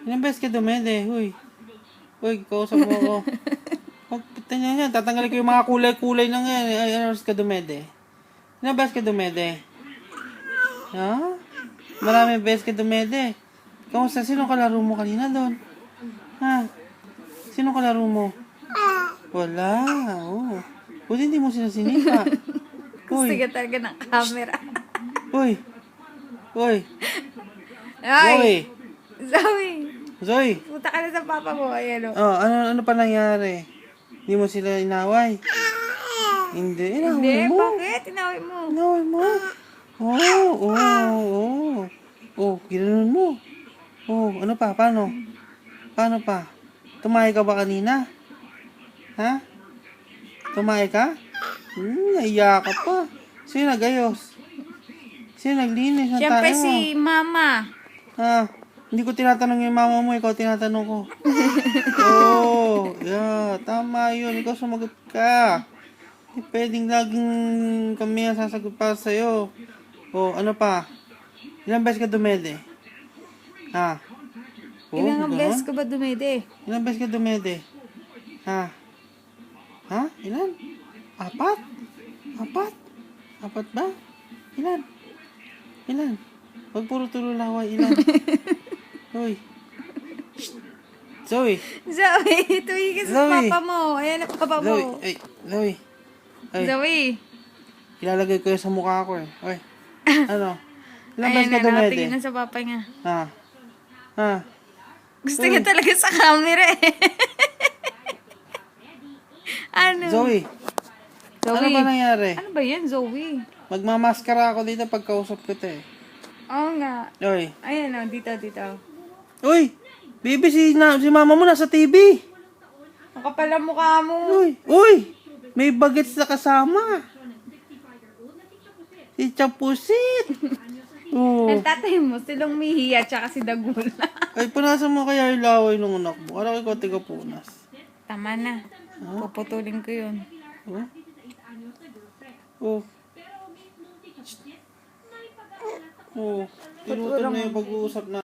Ilang beses ka dumede? Uy. Uy, kausap mo ako. Huwag, tingnan yan. Tatanggalin ko yung mga kulay-kulay ng yan. Ay, ano ka dumede? Ilang beses ka dumede? Ha? Maraming beses ka dumede. Kamusta? Sino kalaro mo kanina doon? Ha? Sino kalaro mo? Wala. Oh. Buti hindi mo sila sinipa. Gusto Uy. ka talaga ng camera. Uy. Uy. Ay! Zoe. Zoe! Zoe. Punta ka na sa papa mo. Ayan o. Oh, ano pa nangyari? Hindi mo sila inaway? Hindi. Hindi, Inaway mo. bakit? Tinawin mo. Inaway mo. Oh. Oh, ginanon mo. Oh, ano pa? Paano? Paano pa? Tumahay ka ba kanina? Ha? Tumahay ka? Naiya ka pa. Sino nagayos? Sino naglinis ng Siyempre tayo mo? si mama. Ha? Hindi ko tinatanong yung mama mo, ikaw tinatanong ko. Oh, yeah, tama yun. Ikaw sumagot ka. Hindi pwedeng laging kami ang sasagot para sa'yo. Oh, ano pa? Ilang beses ka dumede? Ha? Oh, Ilang ganon? beses ka ba dumede? Ilang beses ka dumede? Ha? Ha? Ilan? Apat? Apat? Apat ba? Ilan? Ilan? Huwag puro tulo laway. Ilan? Uy. Shh. Zoe. Zoe, tuwi ka sa Zoe. papa mo. Ayan ang papa Zoe. mo. Ay, Zoe. Ay, Zoe. ilalagay ko yun sa mukha ko eh. Ay. Ano? Ilang beses Ayan ka na, dumede? nakatingin na sa papa niya. Ha? Ha? Gusto niya talaga sa camera eh. Ano? Zoe. Zoe. Ano ba nangyari? Ano ba yan, Zoe? Magmamaskara ako dito pag kausap ko eh. Oo nga. Oy. Ayan o, dito. Uy! Baby, si mama mo nasa TV. Ang kapal ang mukha mo. Uy! Uy! May bagets na kasama. Si Chapusit. Oh. Ang tatay mo, silong mihiya, tsaka si Dagula. Ay, punasan mo kaya yung laway ng anak mo. Alam ko ikaw tiga-punas. Tama na. Puputulin ko yun. Oh. Oh. Tinutan na yung pag-uusap na.